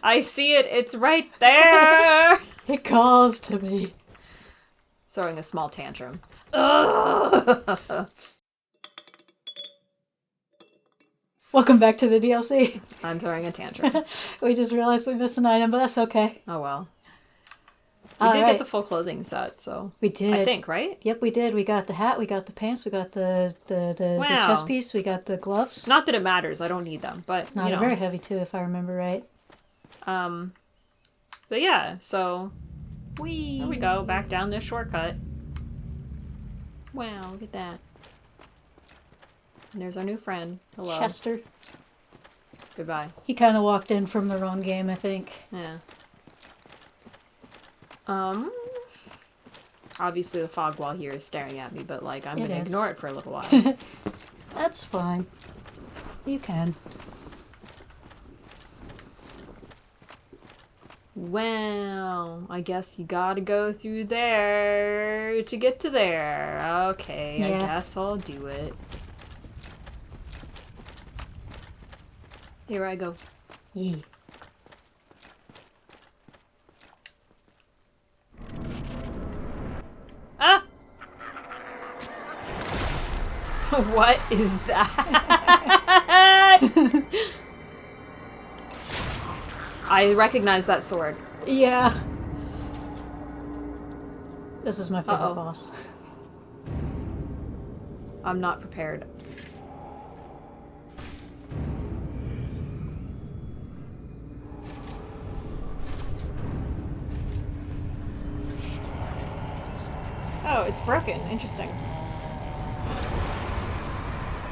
I see it. It's right there. It calls to me. Throwing a small tantrum. Ugh. Welcome back to the DLC. I'm throwing a tantrum. We just realized we missed an item, but that's okay. Oh well. We did get the full clothing set, so... We did. I think, right? Yep, we did. We got the hat, we got the pants, we got the chest piece, we got the gloves. Not that it matters, I don't need them, but, No, they're very heavy too, if I remember right. But yeah, so... There we go, back down this shortcut. Wow, look at that. And there's our new friend. Hello. Chester. Goodbye. He kind of walked in from the wrong game, I think. Yeah. Obviously the fog wall here is staring at me, but, like, I'm gonna ignore it for a little while. That's fine. You can. Well, I guess you gotta go through there to get to there. Okay, I guess I'll do it. Here I go. Yee. Ah! What is that? I recognize that sword. Yeah. This is my favorite boss. I'm not prepared. Oh, it's broken. Interesting.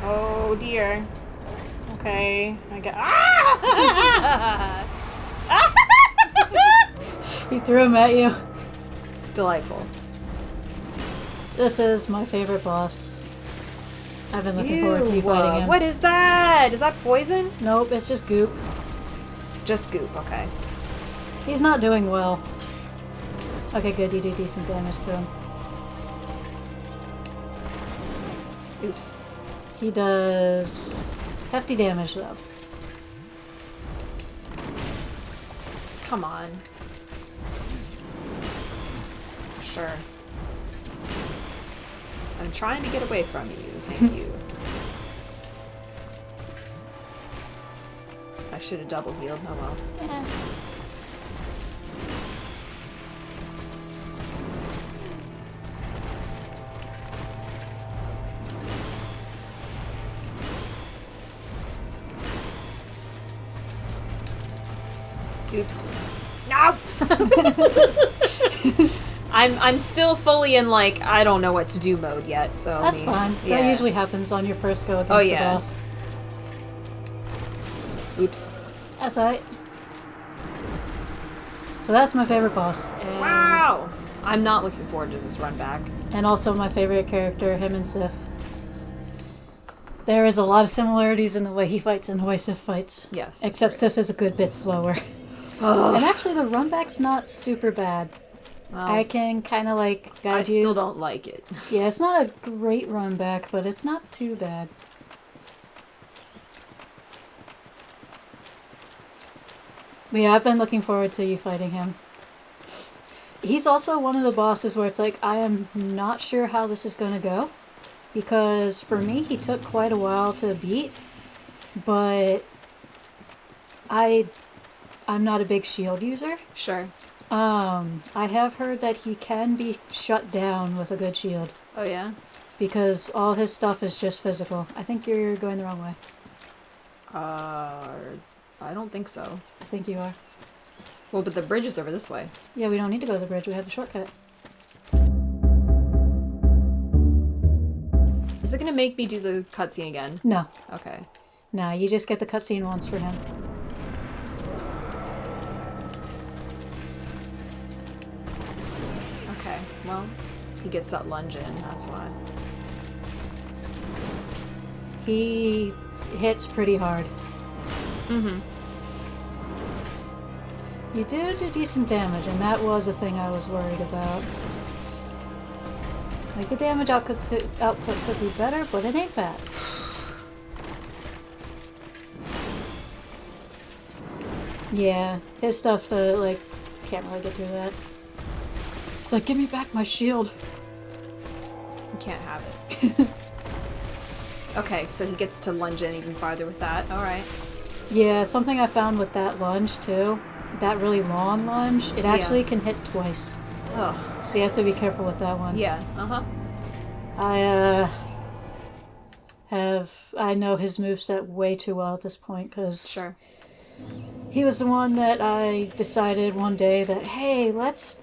Oh dear. Okay. I got. Ah! He threw him at you. Delightful. This is my favorite boss. I've been looking forward to you fighting him. What is that? Is that poison? Nope, it's just goop. Just goop, okay. He's not doing well. Okay, good, you do decent damage to him. Oops. He does hefty damage, though. Come on. Sure. I'm trying to get away from you. Thank you. I should have double healed. Oh well. Yeah. Oops. No! I'm still fully in, like, I don't know what to do mode yet, so... That's fine. Yeah. That usually happens on your first go against the boss. Oops. That's alright. So that's my favorite boss. And wow! I'm not looking forward to this run back. And also my favorite character, him and Sif. There is a lot of similarities in the way he fights and the way Sif fights. Yes. Except Sif is a good bit slower. And actually the run back's not super bad. Well, I can kind of like guide you. I still don't like it. Yeah, it's not a great run back, but it's not too bad. But yeah, I've been looking forward to you fighting him. He's also one of the bosses where it's like, I am not sure how this is going to go. Because for me, he took quite a while to beat. But I'm not a big shield user. Sure. I have heard that he can be shut down with a good shield. Oh, yeah? Because all his stuff is just physical. I think you're going the wrong way. I don't think so. I think you are. Well, but the bridge is over this way. Yeah, we don't need to go to the bridge. We have the shortcut. Is it going to make me do the cutscene again? No. Okay. No, you just get the cutscene once for him. Okay, well, he gets that lunge in, that's why. He hits pretty hard. Mm-hmm. You do decent damage, and that was a thing I was worried about. Like, the damage output could be better, but it ain't bad. Yeah, his stuff, like, can't really get through that. He's like, give me back my shield. You can't have it. Okay, so he gets to lunge in even farther with that. Alright. Yeah, something I found with that lunge, too, that really long lunge, it actually can hit twice. Ugh. So you have to be careful with that one. Yeah, uh-huh. I know his moveset way too well at this point, because Sure. he was the one that I decided one day that, hey, let's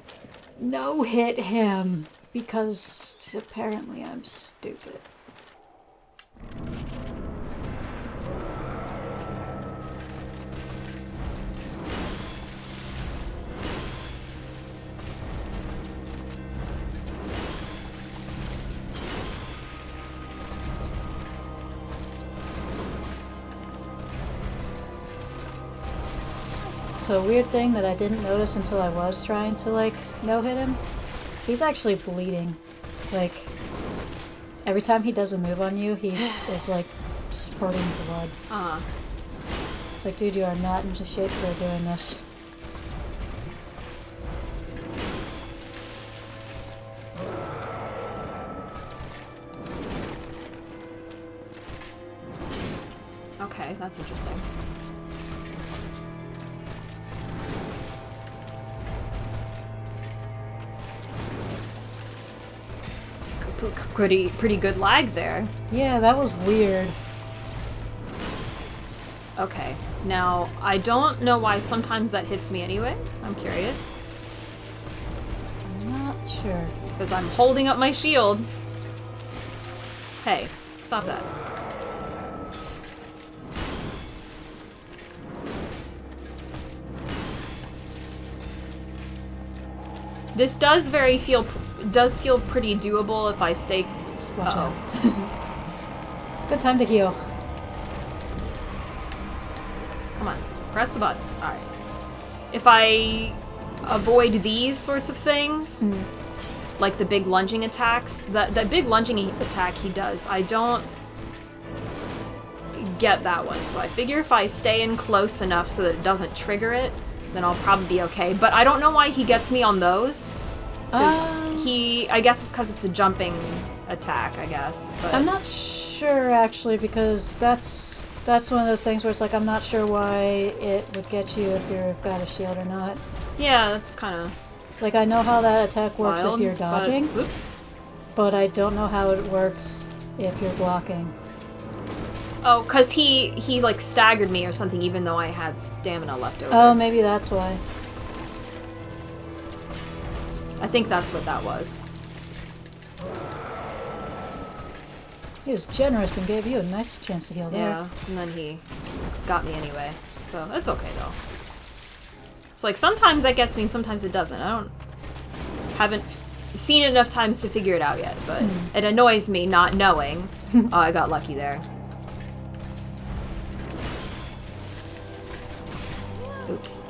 no-hit him, because apparently I'm stupid. So a weird thing that I didn't notice until I was trying to, like, no-hit him, he's actually bleeding. Like, every time he does a move on you, he is, like, spurting blood. Uh-huh. It's like, dude, you are not in shape for doing this. Okay, that's interesting. Pretty good lag there. Yeah, that was weird. Okay, now I don't know why sometimes that hits me anyway. I'm curious. I'm not sure. Because I'm holding up my shield. Hey, stop that. This does feel pretty doable if I stay. Watch out. Good time to heal. Come on, press the button. All right. If I avoid these sorts of things, like the big lunging attacks, that big lunging attack he does, I don't get that one. So I figure if I stay in close enough so that it doesn't trigger it, then I'll probably be okay. But I don't know why he gets me on those. I guess it's because it's a jumping attack, I guess. But I'm not sure, actually, because that's one of those things where it's like, I'm not sure why it would get you if you've got a shield or not. yeah, that's kind of Like, I know how that attack works wild, if you're dodging, oops. but I don't know how it works if you're blocking. Oh, because he like staggered me or something, even though I had stamina left over. Oh, maybe that's why. I think that's what that was. He was generous and gave you a nice chance to heal there. Yeah, and then he got me anyway. So that's okay though. It's like sometimes that gets me and sometimes it doesn't. Haven't seen it enough times to figure it out yet, but it annoys me not knowing. Oh, I got lucky there. Oops.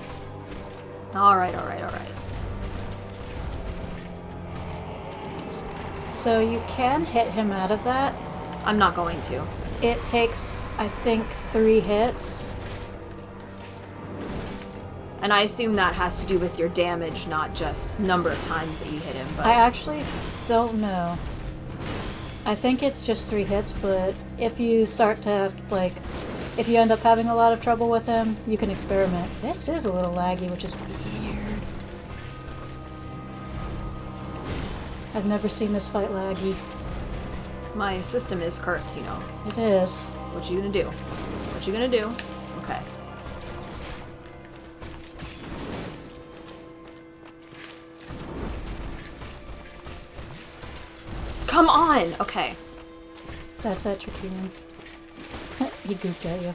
Alright. So you can hit him out of that. I'm not going to. It takes, I think, 3 hits. And I assume that has to do with your damage, not just number of times that you hit him. But I actually don't know. I think it's just 3 hits, but if you start to, like, if you end up having a lot of trouble with him, you can experiment. This is a little laggy, which is weird. I've never seen this fight laggy. my system is cursed, you know. It is. What you gonna do? What you gonna do? Okay. Come on! Okay. That's that tricky one. He gooped at you.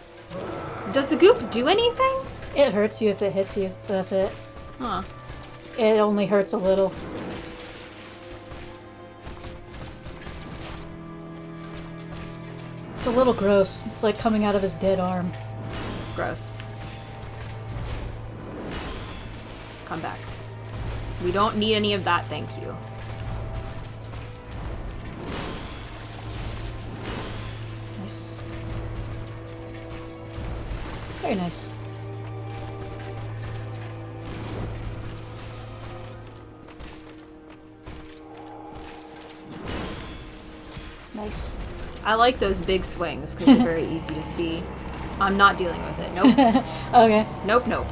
Does the goop do anything? It hurts you if it hits you. That's it. Huh. It only hurts a little. It's a little gross. It's like coming out of his dead arm. Gross. Come back. We don't need any of that, thank you. Nice. Very nice. Nice. I like those big swings because they're very easy to see. I'm not dealing with it. Nope. Okay. Nope, nope.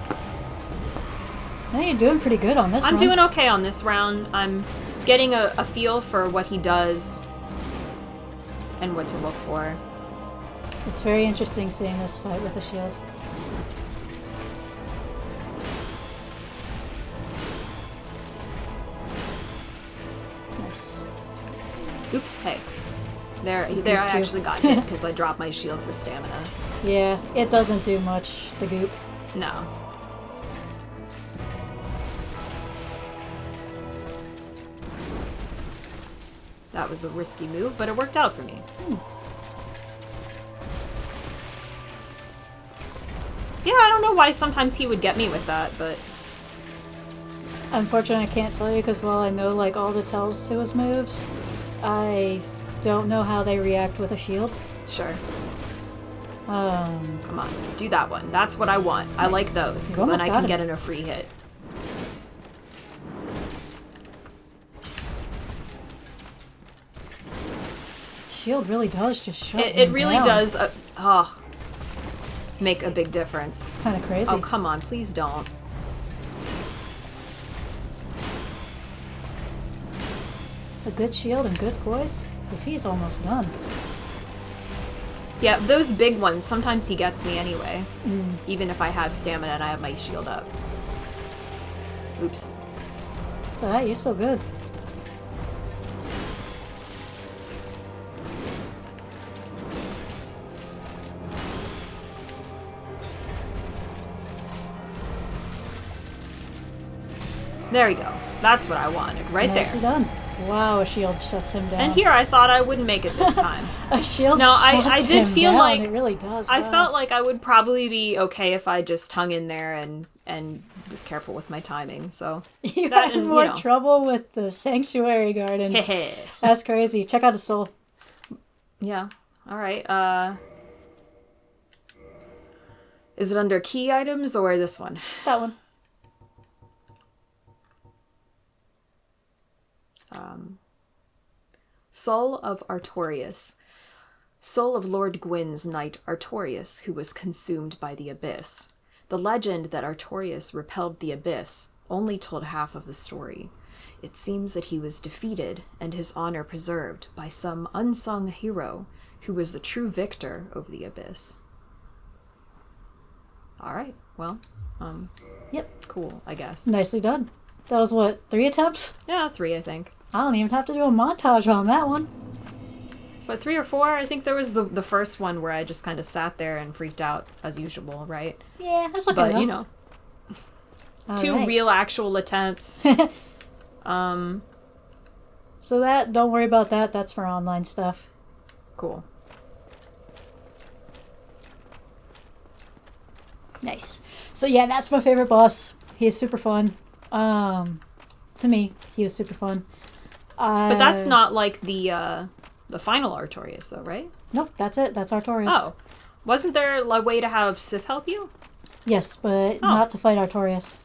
Well, you're doing pretty good on this one. I'm doing okay on this round. I'm getting a feel for what he does and what to look for. It's very interesting seeing this fight with the shield. Nice. Oops, hey. There I actually got hit because I dropped my shield for stamina. Yeah, it doesn't do much, the goop. No. That was a risky move, but it worked out for me. Yeah, I don't know why sometimes he would get me with that, but... Unfortunately, I can't tell you because while I know like all the tells to his moves, I don't know how they react with a shield. Sure. Come on, do that one. That's what I want. Nice. I like those, because then I can get in a free hit. Shield really does just shut It really down. does, make a big difference. It's kind of crazy. Oh, come on, please don't. A good shield and good poise? Because he's almost done. Yeah, those big ones, sometimes he gets me anyway. Even if I have stamina and I have my shield up. Oops. So that, you're still good. There we go. That's what I wanted, right Nicely there. done. Wow, a shield shuts him down. And here I thought I wouldn't make it this time. A shield No, shuts I did him feel down. like... It really does. I wow. felt like I would probably be okay if I just hung in there and was careful with my timing, so... You that had and, more you know. trouble with the Sanctuary Garden. That's crazy. Check out the soul. Yeah. Alright, is it under key items or this one? That one. Soul of Artorias. Soul of Lord Gwyn's knight Artorias, who was consumed by the abyss. The legend that Artorias repelled the abyss only told half of the story. It seems that he was defeated and his honor preserved by some unsung hero who was the true victor over the abyss. Alright, well, Yep. cool, I guess. Nicely done. That was what, 3 attempts? Yeah, 3, I think. I don't even have to do a montage on that one. But 3 or 4, I think there was the first one where I just kind of sat there and freaked out as usual, right? Yeah, that's okay. But, though. you know, All 2 right. real actual attempts. So that, don't worry about that. That's for online stuff. Cool. Nice. So yeah, that's my favorite boss. He is super fun. To me, he was super fun. But that's not like the final Artorias, though, right? Nope, that's it. That's Artorias. Oh. Wasn't there a way to have Sif help you? Yes, but not to fight Artorias.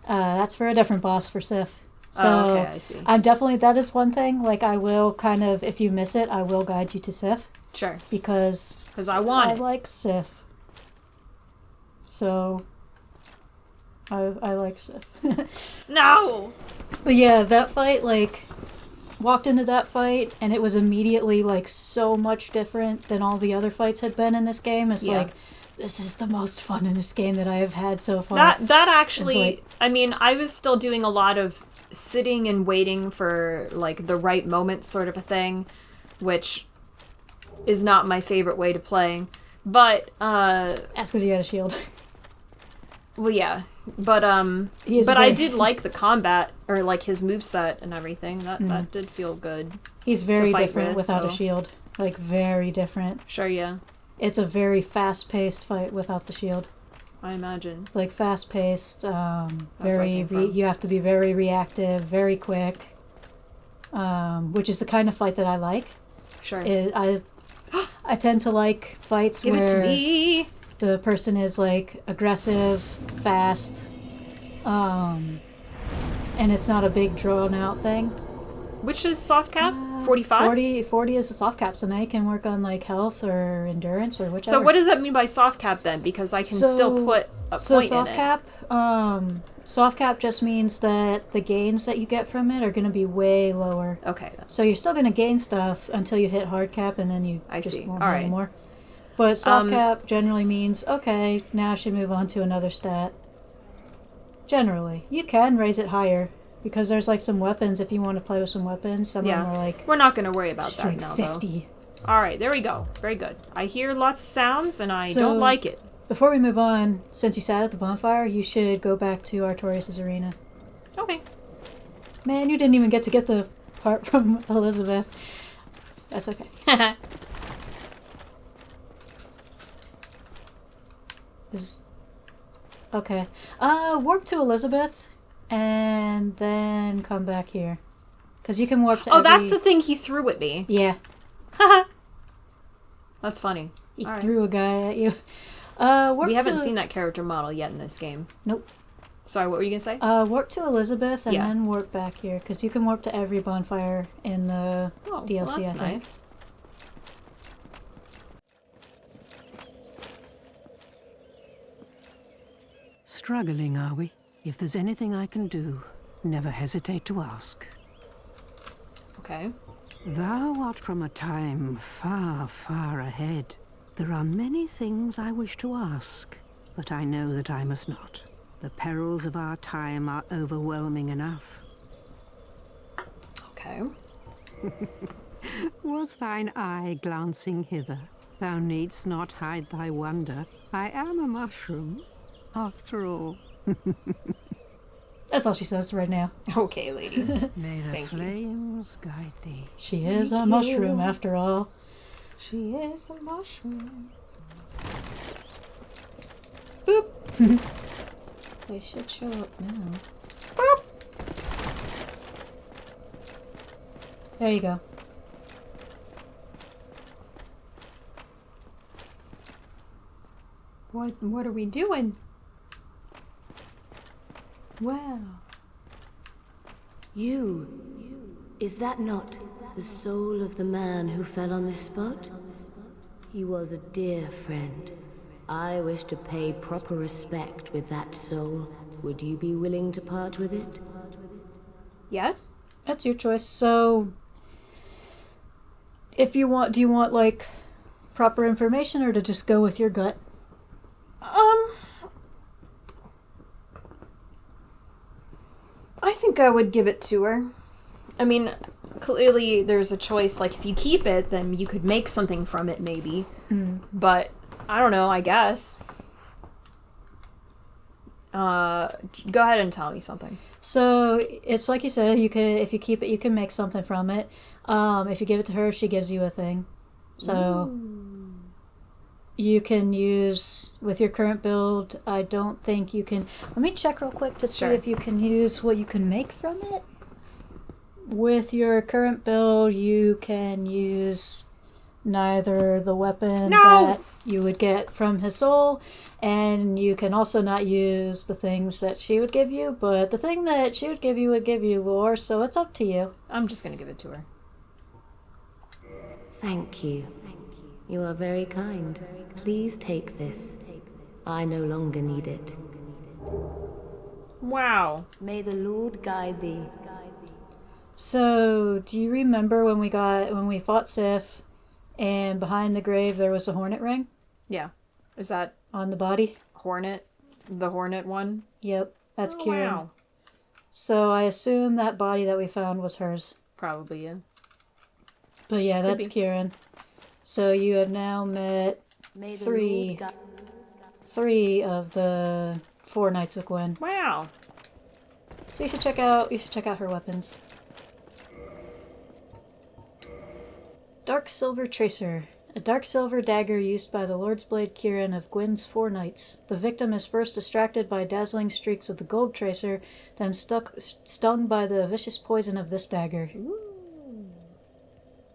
That's for a different boss for Sif. So Oh, okay, I see. I'm definitely, that is one thing. Like, I will kind of, if you miss it, I will guide you to Sif. Sure. Because I want I it. like Sif. So I like Sif. No! But yeah, that fight, like, walked into that fight and it was immediately, like, so much different than all the other fights had been in this game. It's Yeah. like, this is the most fun in this game that I have had so far. That actually, like- I mean, I was still doing a lot of sitting and waiting for, like, the right moment sort of a thing, which is not my favorite way to play. But, That's because you had a shield. well, yeah. But, He is but very- I did like the combat, or, like, his moveset and everything. That did feel good. He's very fight different with, without a so- shield. Like, very different. Sure, yeah. It's a very fast-paced fight without the shield. I imagine. Like, fast-paced, where I very, came from. you have to be very reactive, very quick, which is the kind of fight that I like. Sure. I tend to like fights Give it to where me! the person is, like, aggressive, fast, and it's not a big drawn-out thing. Which is soft cap? 45? 40 is the soft cap, so now you can work on like health or endurance or whichever. So what does that mean by soft cap then? Because I can still put a point in it. Soft cap just means that the gains that you get from it are going to be way lower. Okay. So you're still going to gain stuff until you hit hard cap, and then you won't have any more. But soft cap generally means, okay, now I should move on to another stat. Generally. You can raise it higher, because there's like some weapons, if you want to play with some weapons. Some of them are like... We're not going to worry about that now, 50. Though. Alright, there we go. Very good. I hear lots of sounds, and I don't like it. Before we move on, since you sat at the bonfire, you should go back to Artorias' arena. Okay. Man, you didn't even get to get the part from Elizabeth. That's okay. Okay. Warp to Elizabeth, and then come back here. Because you can warp to that's the thing he threw at me. Yeah. That's funny. He threw a guy at you. We haven't seen that character model yet in this game. Nope. Sorry, what were you going to say? Warp to Elizabeth and then warp back here, because you can warp to every bonfire in the DLC, well, that's I think. Nice. Struggling, are we? If there's anything I can do, never hesitate to ask. Okay. Thou art from a time far, far ahead. There are many things I wish to ask, but I know that I must not. The perils of our time are overwhelming enough. Okay. Was thine eye glancing hither? Thou needst not hide thy wonder. I am a mushroom, after all. That's all she says right now. Okay, lady. May the flames guide thee. She is a mushroom, after all. She is a mushroom. Boop. They should show up now. Boop. There you go. What are we doing? Wow. Is that not the soul of the man who fell on this spot? He was a dear friend. I wish to pay proper respect with that soul. Would you be willing to part with it? Yes? That's your choice. So, if you want, do you want, like, proper information or to just go with your gut? I think I would give it to her. I mean, clearly there's a choice, like, if you keep it, then you could make something from it, maybe. But, I don't know, I guess. Go ahead and tell me something. So, it's like you said, you could, if you keep it, you can make something from it. If you give it to her, she gives you a thing. So, you can use, with your current build, I don't think you can... Let me check real quick to see if you can use what you can make from it. With your current build, you can use neither the weapon that you would get from his soul, and you can also not use the things that she would give you, but the thing that she would give you lore, so it's up to you. I'm just gonna give it to her. Thank you. You are very kind. Please take this. I no longer need it. Wow. May the Lord guide thee. So, do you remember when we fought Sif, and behind the grave there was a hornet ring? Yeah. Is that on the body? The hornet one? Yep, that's Ciaran. Wow. So I assume that body that we found was hers. Probably, yeah. But yeah, that's Ciaran. So you have now met three of the 4 Knights of Gwyn. Wow. So you should check out her weapons. Dark Silver Tracer. A dark silver dagger used by the Lord's Blade Ciaran of Gwyn's 4 Knights. The victim is first distracted by dazzling streaks of the gold tracer, then stung by the vicious poison of this dagger. Ooh.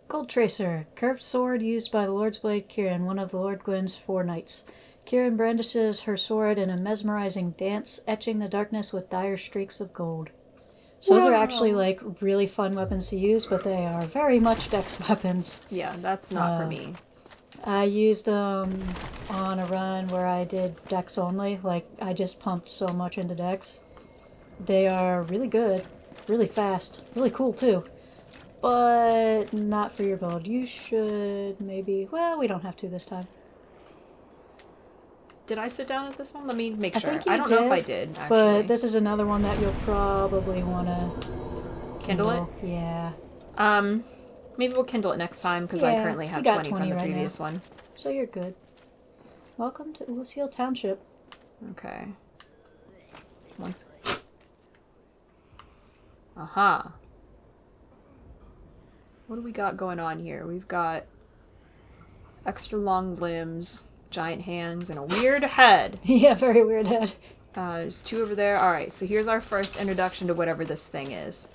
Gold Tracer. Curved sword used by the Lord's Blade Ciaran, one of the Lord Gwyn's 4 Knights. Ciaran brandishes her sword in a mesmerizing dance, etching the darkness with dire streaks of gold. So those are actually like really fun weapons to use, but they are very much dex weapons. Yeah, that's not for me. I used them on a run where I did dex only. Like, I just pumped so much into dex. They are really good, really fast, really cool too. But not for your build. You should maybe... Well, we don't have to this time. Did I sit down at this one? Let me make sure. Think you I don't did, know if I did, actually. But this is another one that you'll probably want to... Kindle it? Yeah. Maybe we'll Kindle it next time, because I currently have 20 from the previous one. So you're good. Welcome to Oolacile Township. Okay. Once. Aha. What do we got going on here? We've got extra long limbs, giant hands, and a weird head. Yeah, very weird head. There's 2 over there. Alright, so here's our first introduction to whatever this thing is.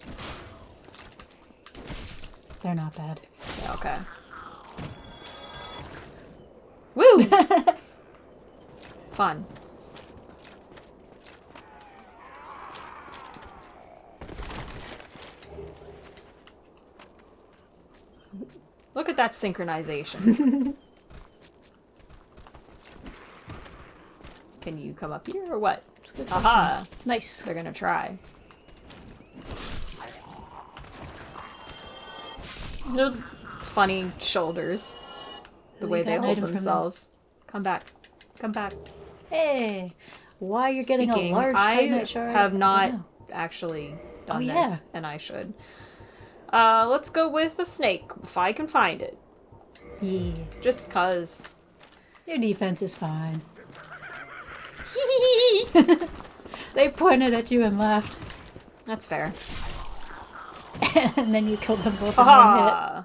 They're not bad. Yeah, okay. Woo! Fun. Look at that synchronization. Can you come up here or what? Aha! Nice. They're gonna try. No funny shoulders. The way they hold themselves. Come back. Come back. Hey! Why you're getting a large Titanite shard? I have not actually done this, and I should. Let's go with a snake, if I can find it. Yeah. Just cause. Your defense is fine. They pointed at you and laughed. That's fair. And then you killed them both in one hit.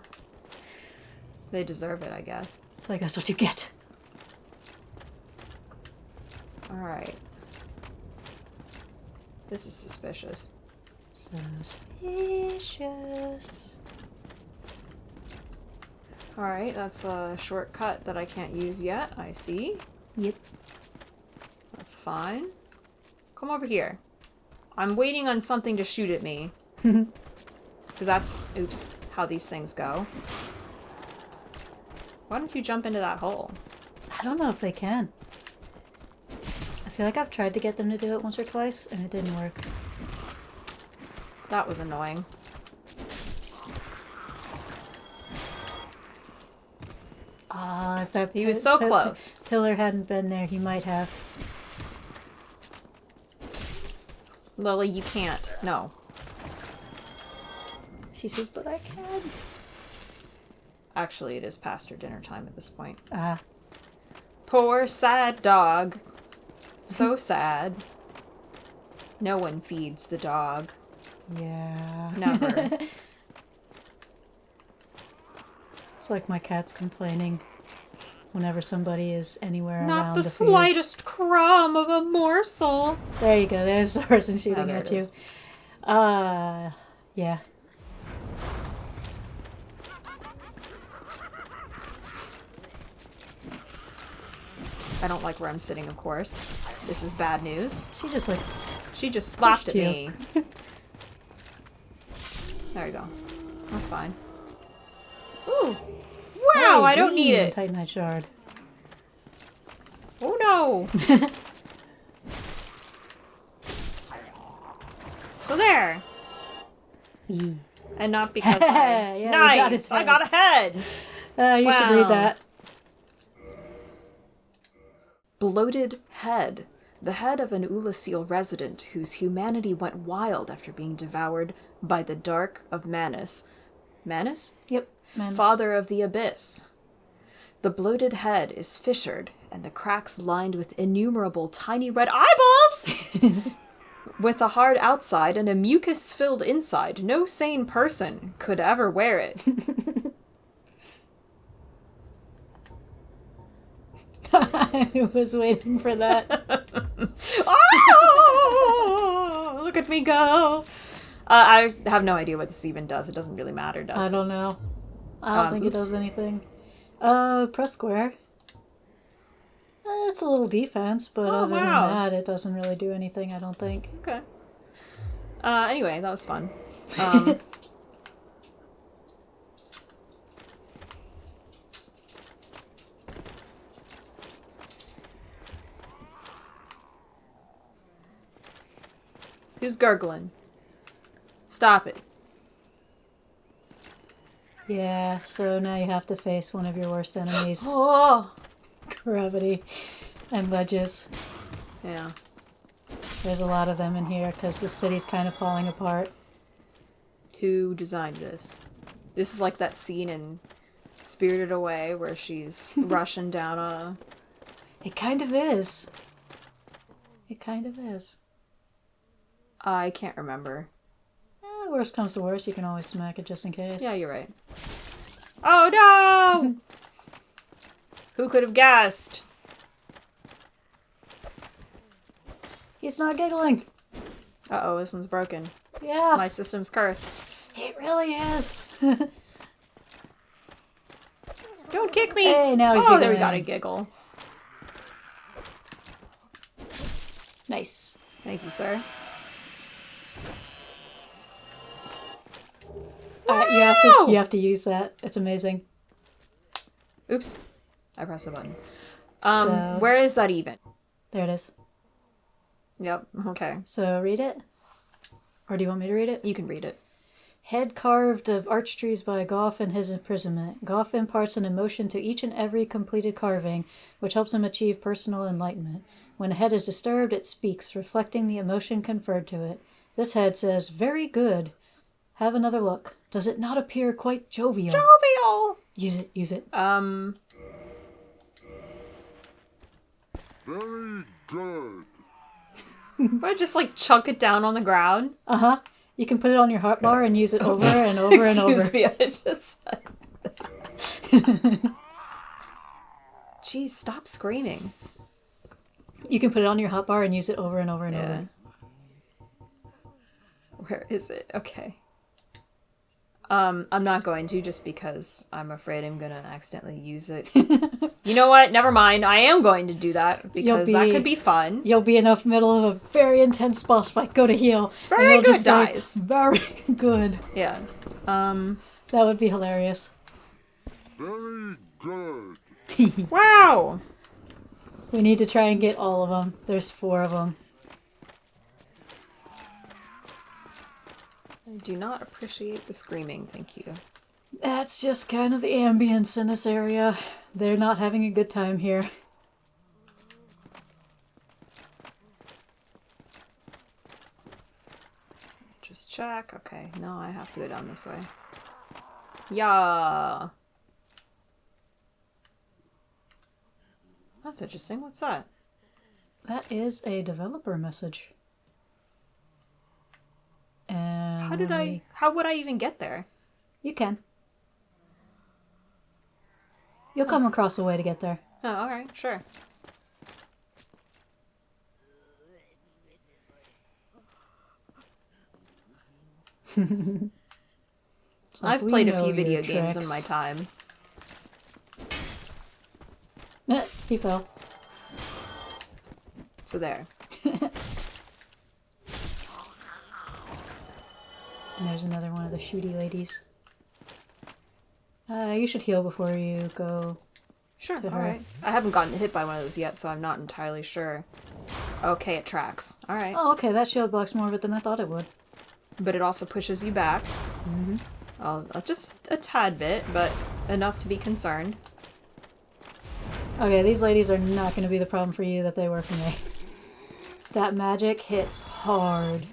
They deserve it, I guess. So I guess what you get. Alright. This is suspicious. Suspicious. Alright, that's a shortcut that I can't use yet. I see. Yep. That's fine. Come over here. I'm waiting on something to shoot at me. Because that's, oops, how these things go. Why don't you jump into that hole? I don't know if they can. I feel like I've tried to get them to do it once or twice, and it didn't work. That was annoying. Ah, if that He was so close. Pillar hadn't been there, he might have. Lily, you can't. No. She says, but I can. Actually, it is past her dinner time at this point. Ah. Poor, sad dog. So sad. No one feeds the dog. Yeah. Never. It's like my cat's complaining whenever somebody is anywhere around Not the the slightest crumb of a morsel. There you go. There's the person shooting there at it you. is. Yeah. I don't like where I'm sitting, of course. This is bad news. She just like... She just slapped at you. me. There you go. That's fine. Ooh! Wow, I don't need it! Titanite shard. Oh no! So there! Yeah. And not because I... Yeah, nice! I got a head! You should read that. Bloated head. The head of an Oolacile resident whose humanity went wild after being devoured by the Dark of Manus. Manus? Yep. Manus. Father of the Abyss. The bloated head is fissured, and the cracks lined with innumerable tiny red eyeballs! With a hard outside and a mucus-filled inside, no sane person could ever wear it. I was waiting for that. Oh, look at me go! I have no idea what this even does. It doesn't really matter, does it? I don't know. I don't think it does anything. Press square. It's a little defense, but other than that, it doesn't really do anything, I don't think. Okay. Anyway, that was fun. Who's gurgling? Stop it. Yeah, so now you have to face one of your worst enemies. Oh! Gravity and ledges. Yeah. There's a lot of them in here because the city's kind of falling apart. Who designed this? This is like that scene in Spirited Away where she's rushing down a... It kind of is. It kind of is. I can't remember. Worst comes to worst, you can always smack it just in case. Yeah, you're right. Oh no! Who could have guessed? He's not giggling. Uh-oh, this one's broken. Yeah. My system's cursed. It really is. Don't kick me! Hey, now he's Oh, giggling. there we got a giggle. Nice. Thank you, sir. You have to use that. It's amazing. Oops. I pressed the button. So- Where is that even? There it is. Yep, okay. So read it? Or do you want me to read it? You can read it. Head carved of arch trees by Goff in his imprisonment. Goff imparts an emotion to each and every completed carving, which helps him achieve personal enlightenment. When a head is disturbed, it speaks, reflecting the emotion conferred to it. This head says, "Very good. Have another look. Does it not appear quite jovial?" Jovial! Use it, use it. Very good. I just like chunk it down on the ground. Uh-huh. You can put it on your hotbar and use it over and over and over. Excuse me, I just... Jeez, stop screaming. You can put it on your hotbar and use it over and over and over. Where is it? Okay. I'm not going to just because I'm afraid I'm gonna accidentally use it. You know what? Never mind. I am going to do that because that could be fun. You'll be in the middle of a very intense boss fight. Go to heal. Very and you'll good just say, dies. Very good. Yeah. That would be hilarious. Very good. Wow! We need to try and get all of them. There's 4 of them. I do not appreciate the screaming, thank you. That's just kind of the ambience in this area. They're not having a good time here. Just check. Okay, no, I have to go down this way. Yeah. That's interesting. What's that? That is a developer message. And How would I even get there? You can. You'll come across a way to get there. Oh, alright, sure. I've played a few video games in my time. He fell. So there. And there's another one of the shooty ladies. You should heal before you go. Sure, to her. alright. I haven't gotten hit by one of those yet, so I'm not entirely sure. Okay, it tracks. Alright. Oh, okay, that shield blocks more of it than I thought it would. But it also pushes you back. Mm-hmm. Just a tad bit, but enough to be concerned. Okay, these ladies are not going to be the problem for you that they were for me. That magic hits hard.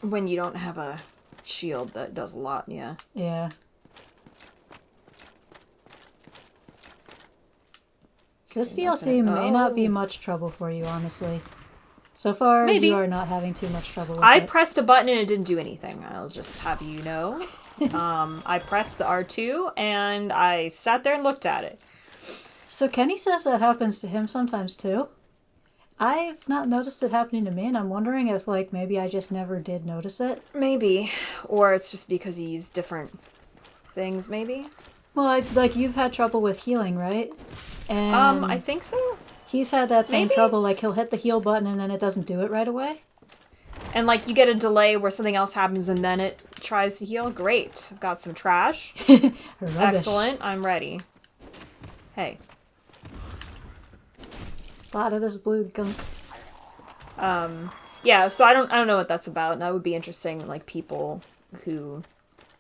When you don't have a shield that does a lot, yeah. Yeah. This DLC may not be much trouble for you, honestly. So far, Maybe. you are not having too much trouble with I it. pressed a button and it didn't do anything. I'll just have you know. I pressed the R2 and I sat there and looked at it. So Kenny says that happens to him sometimes, too. I've not noticed it happening to me, and I'm wondering if, like, maybe I just never did notice it. Maybe. Or it's just because you use different things, maybe? Well, like, you've had trouble with healing, right? And I think so. he's had that same Maybe? trouble, like, he'll hit the heal button and then it doesn't do it right away. And, like, you get a delay where something else happens and then it tries to heal. Great. I've got some trash. Rubbish. Excellent. I'm ready. Hey. A lot of this blue gunk. Yeah, so I don't know what that's about, and that would be interesting, like, people who...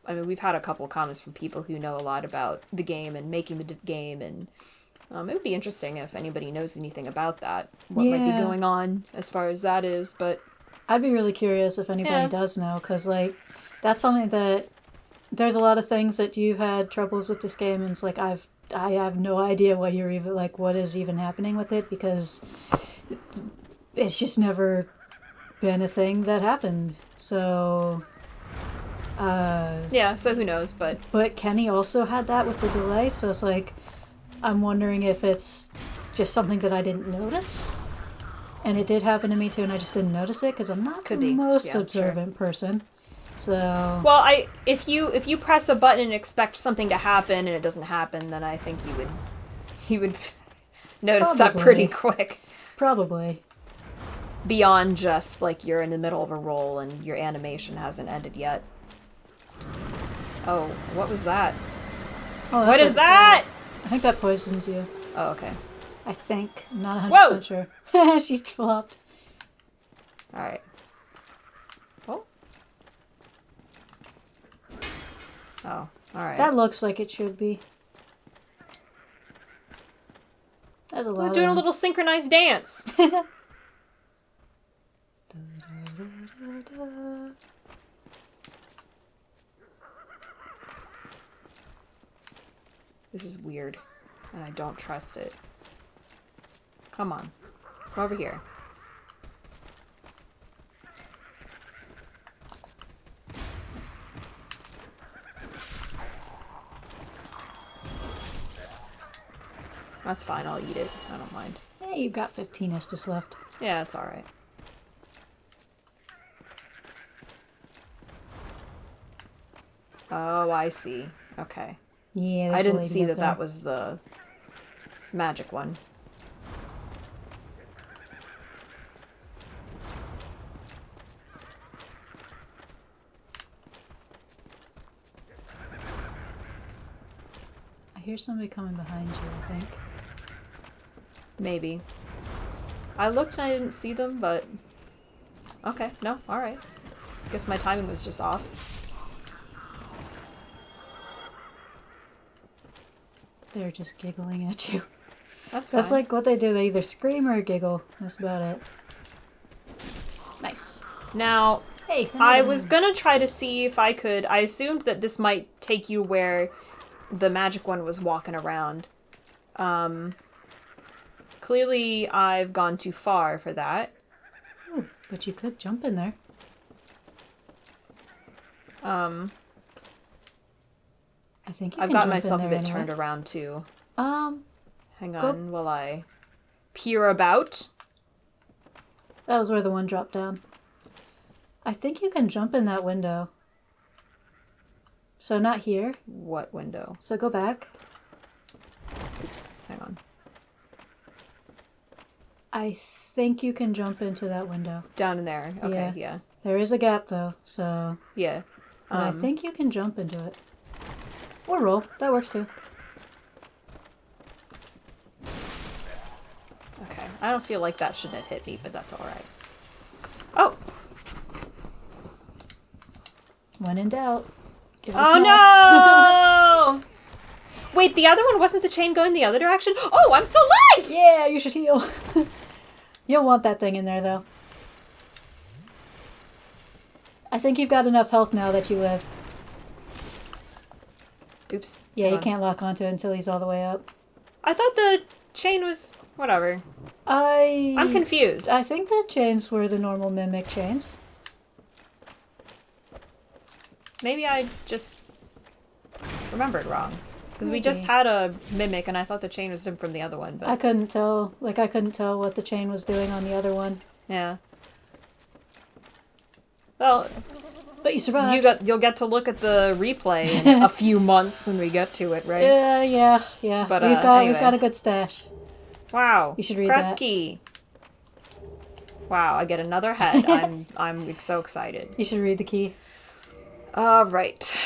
I mean, we've had a couple comments from people who know a lot about the game and making the game, and it would be interesting if anybody knows anything about that, what might be going on as far as that is, but... I'd be really curious if anybody does know, because, like, that's something that... There's a lot of things that you've had troubles with this game, and it's like, I have no idea what you're even, like, what is even happening with it, because it's just never been a thing that happened, so... yeah, so who knows, but... But Kenny also had that with the delay, so it's like, I'm wondering if it's just something that I didn't notice. And it did happen to me too, and I just didn't notice it, because I'm not the most observant person. So... Well, if you press a button and expect something to happen and it doesn't happen, then I think you would notice that pretty quick. Probably. Beyond just, like, you're in the middle of a roll and your animation hasn't ended yet. Oh, what was that? Oh, what is that? I think that poisons you. Oh, okay. I think. I'm not 100% Whoa! sure. She flopped. Alright. Oh. Oh, alright. That looks like it should be. There's a lot We're doing a little synchronized dance. This is weird, and I don't trust it. Come on. Come over here. That's fine, I'll eat it. I don't mind. Yeah, you've got 15 Estus left. Yeah, it's alright. Oh, I see. Okay. Yeah, I didn't see that was the magic one. I hear somebody coming behind you, I think. Maybe. I looked and I didn't see them, but... Okay, no, alright. Guess my timing was just off. They're just giggling at you. That's fine. That's like what they do. They either scream or giggle. That's about it. Nice. Now, Hey, I was gonna try to see if I could... I assumed that this might take you where the magic one was walking around. Clearly, I've gone too far for that. Ooh, but you could jump in there. I think you I've can got jump myself in a there bit anyway. turned around, too. Hang Go- on, while I peer about. That was where the one dropped down. I think you can jump in that window. So not here. What window? So go back. Oops, hang on. I think you can jump into that window. Down in there. Okay, yeah. There is a gap though, so... Yeah. But I think you can jump into it. Or roll. That works too. Okay. I don't feel like that shouldn't have hit me, but that's alright. Oh! When in doubt. Give it a Oh smack. no! Wait, the other one wasn't the chain going the other direction? Oh, I'm still alive! Yeah, you should heal. You'll want that thing in there though. I think you've got enough health now that you live. Oops. Yeah, hang you on. can't lock onto it until he's all the way up. I thought the chain was... whatever. I'm I'm confused. I think the chains were the normal mimic chains. Maybe I just remembered wrong. Because we Maybe. just had a mimic and I thought the chain was different from the other one, but... I couldn't tell. Like, I couldn't tell what the chain was doing on the other one. Yeah. Well, But you survived. you'll get to look at the replay in a few months when we get to it, right? Yeah. But, we've anyway. got a good stash. Wow. You should read Press that. key. Wow, I get another head. I'm so excited. You should read the key. Right.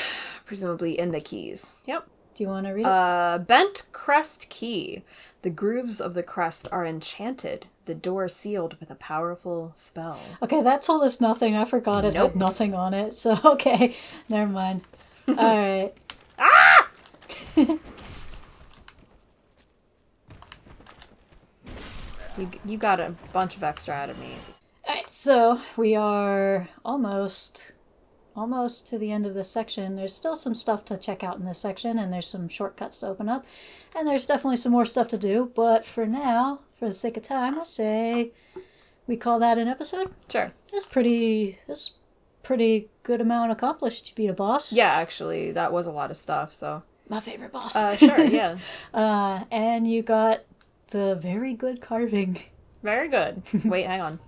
Presumably in the keys. Yep. Do you want to read it? Bent crest key. The grooves of the crest are enchanted. The door sealed with a powerful spell. Okay, that told us nothing. I forgot it Nope. had nothing on it. So, okay. Never mind. Alright. Ah! You got a bunch of extra out of me. Alright, so we are almost to the end of this section. There's still some stuff to check out in this section, and there's some shortcuts to open up, and there's definitely some more stuff to do, but for now, for the sake of time, I'll say we call that an episode. Sure. That's pretty good amount accomplished to beat a boss. Yeah, actually, that was a lot of stuff, so... My favorite boss. Sure, yeah. And you got the very good carving. Very good. Wait, hang on.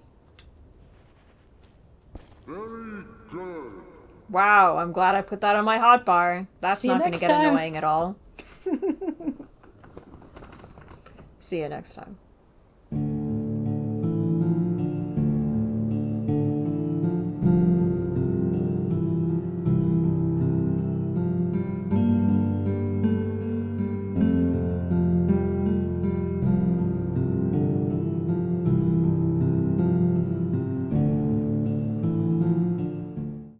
Very good. Wow, I'm glad I put that on my hotbar. That's See you not going to next get time. annoying at all. See you next time.